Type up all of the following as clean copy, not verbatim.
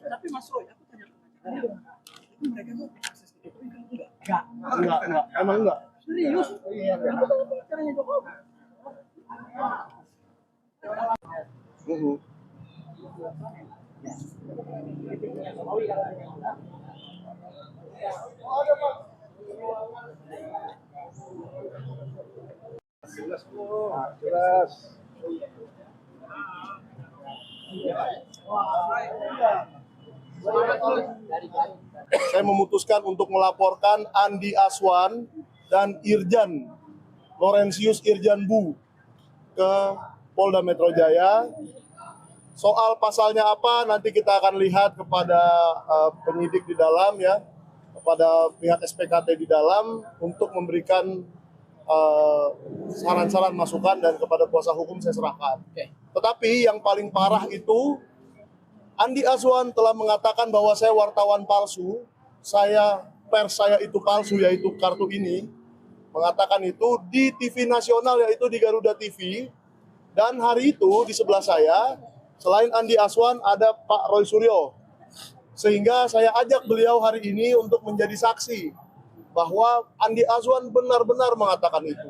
Tapi Mas Roy, aku tanya itu mereka tuh akses ke Jokowi kan enggak? Enggak, emang enggak. Serius? Iya. Aku tahu caranya Jokowi. Jelas. Saya memutuskan untuk melaporkan Andi Aswan dan Irjan Laurentius Irjan Bu ke Polda Metro Jaya. Soal pasalnya apa nanti kita akan lihat kepada penyidik di dalam ya, kepada pihak SPKT di dalam untuk memberikan saran-saran masukan dan kepada kuasa hukum saya serahkan. Tetapi yang paling parah itu Andi Aswan telah mengatakan bahwa saya wartawan palsu, pers saya itu palsu, yaitu kartu ini, mengatakan itu di TV nasional yaitu di Garuda TV. Dan hari itu di sebelah saya selain Andi Aswan ada Pak Roy Suryo, sehingga saya ajak beliau hari ini untuk menjadi saksi bahwa Andi Aswan benar-benar mengatakan itu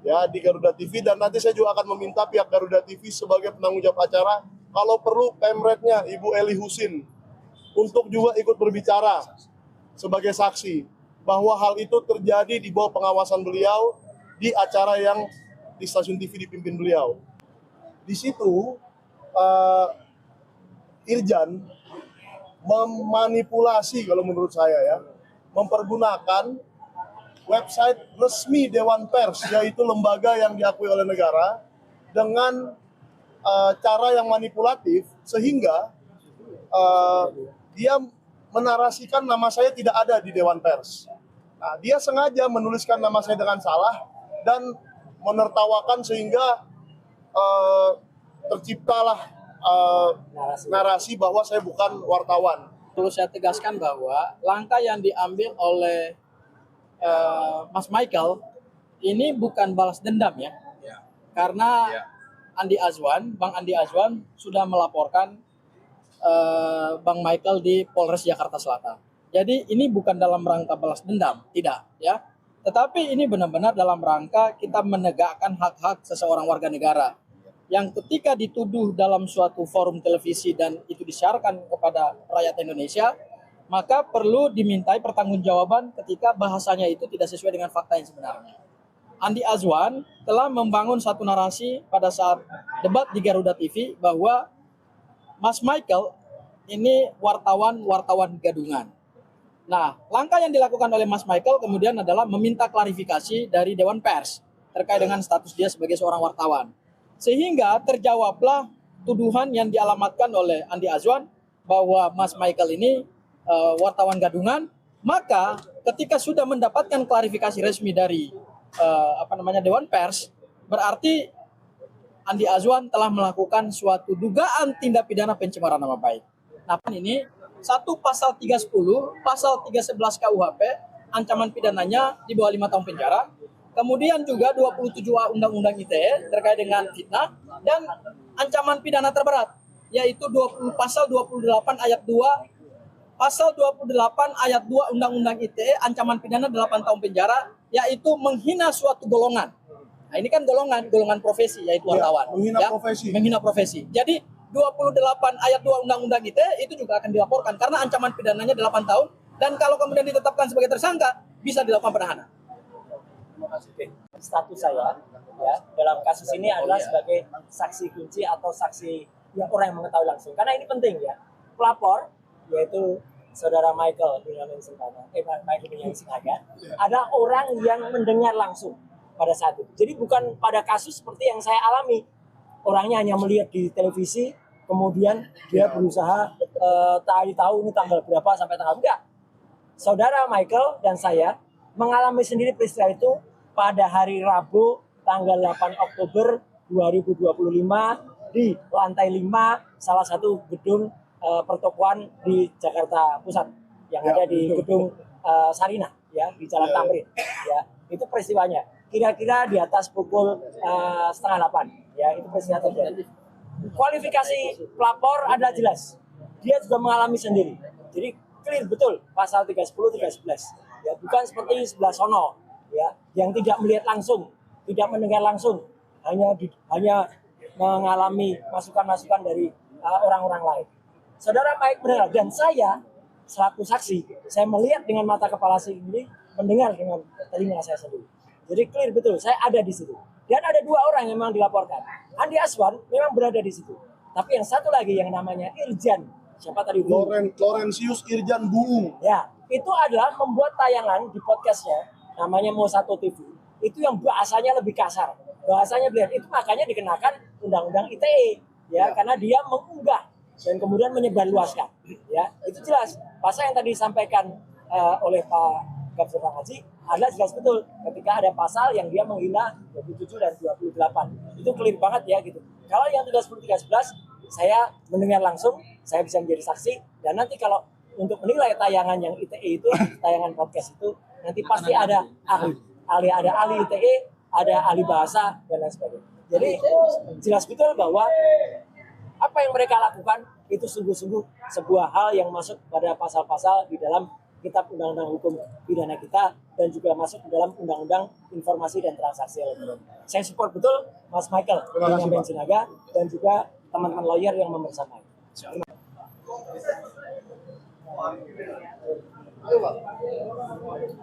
ya di Garuda TV. Dan nanti saya juga akan meminta pihak Garuda TV sebagai penanggung jawab acara, kalau perlu pemretnya Ibu Eli Husin untuk juga ikut berbicara sebagai saksi bahwa hal itu terjadi di bawah pengawasan beliau di acara yang di stasiun TV dipimpin beliau. Di situ Irjan memanipulasi kalau menurut saya ya, mempergunakan website resmi Dewan Pers, yaitu lembaga yang diakui oleh negara, dengan cara yang manipulatif sehingga dia menarasikan nama saya tidak ada di Dewan Pers. Nah, dia sengaja menuliskan nama saya dengan salah dan menertawakan sehingga terciptalah narasi bahwa saya bukan wartawan. Perlu saya tegaskan bahwa langkah yang diambil oleh Mas Michael ini bukan balas dendam ya. Karena Bang Andi Azwan sudah melaporkan Bang Michael di Polres Jakarta Selatan. Jadi ini bukan dalam rangka balas dendam, tidak ya. Tetapi ini benar-benar dalam rangka kita menegakkan hak-hak seseorang warga negara yang ketika dituduh dalam suatu forum televisi dan itu disiarkan kepada rakyat Indonesia, maka perlu dimintai pertanggungjawaban ketika bahasanya itu tidak sesuai dengan fakta yang sebenarnya. Andi Azwan telah membangun satu narasi pada saat debat di Garuda TV bahwa Mas Michael ini wartawan gadungan. Nah, langkah yang dilakukan oleh Mas Michael kemudian adalah meminta klarifikasi dari Dewan Pers terkait dengan status dia sebagai seorang wartawan. Sehingga terjawablah tuduhan yang dialamatkan oleh Andi Azwan bahwa Mas Michael ini wartawan gadungan. Maka ketika sudah mendapatkan klarifikasi resmi dari Dewan Pers, berarti Andi Azwan telah melakukan suatu dugaan tindak pidana pencemaran nama baik. Nah, ini satu pasal 310, pasal 311 KUHP, ancaman pidananya di bawah 5 tahun penjara. Kemudian juga 27A Undang-Undang ITE terkait dengan fitnah, dan ancaman pidana terberat yaitu pasal 28 ayat 2, pasal 28 ayat 2 Undang-Undang ITE, ancaman pidana 8 tahun penjara, yaitu menghina suatu golongan. Nah, ini kan golongan profesi, yaitu wartawan. Menghina profesi. Jadi 28 ayat 2 Undang-Undang ITE itu juga akan dilaporkan karena ancaman pidananya 8 tahun, dan kalau kemudian ditetapkan sebagai tersangka bisa dilakukan penahanan. Terima kasih. Status saya ya dalam kasus ini adalah sebagai saksi kunci atau saksi yang orang yang mengetahui langsung. Karena ini penting ya. Pelapor yaitu Saudara Michael Benyamin Singaga ada orang yang mendengar langsung pada saat itu. Jadi bukan pada kasus seperti yang saya alami. Orangnya hanya melihat di televisi, kemudian dia berusaha tahu ini tanggal berapa sampai tanggal enggak. Saudara Michael dan saya mengalami sendiri peristiwa itu pada hari Rabu tanggal 8 Oktober 2025 di lantai 5 salah satu gedung pertokoan di Jakarta Pusat yang ada di gedung Sarinah ya di Jalan Tamrin ya. Itu peristiwanya kira-kira di atas pukul 7:30 ya, itu peristiwa terjadi. kualifikasi pelapor adalah jelas. Dia juga mengalami sendiri. Jadi clear betul pasal 310 311. Ya, bukan seperti sebelah sono ya, yang tidak melihat langsung, tidak mendengar langsung, hanya mengalami masukan-masukan dari orang-orang lain. Saudara Mike mendengar dan saya selaku saksi, saya melihat dengan mata kepala sendiri, mendengar dengan telinga saya sendiri. Jadi clear betul, saya ada di situ. Dan ada 2 orang yang memang dilaporkan. Andi Azwan memang berada di situ. Tapi yang satu lagi yang namanya Irjan, siapa tadi? Laurentius Irjan Buung. Ya, itu adalah membuat tayangan di podcastnya, namanya Mo1 TV. Itu yang bahasanya lebih kasar. Bahasanya beliau itu makanya dikenakan Undang-Undang ITE, ya, karena dia mengunggah dan kemudian menyebarluaskan. Ya, itu jelas. Pasal yang tadi disampaikan oleh Pak Gafur Haji adalah jelas betul ketika ada pasal yang dia menghina 27 dan 28. Itu clear banget ya gitu. Kalau yang 310 311 saya mendengar langsung, saya bisa menjadi saksi dan nanti kalau untuk menilai tayangan yang ITE itu, tayangan podcast itu nanti pasti ada ada ahli ITE, ada ahli bahasa dan lain sebagainya. Jadi jelas betul bahwa apa yang mereka lakukan itu sungguh-sungguh sebuah hal yang masuk pada pasal-pasal di dalam Kitab Undang-Undang Hukum Pidana kita dan juga masuk ke dalam Undang-Undang Informasi dan Transaksi Elektronik. Saya support betul Mas Michael dengan Sinaga dan juga teman-teman lawyer yang membersamai. Terima kasih.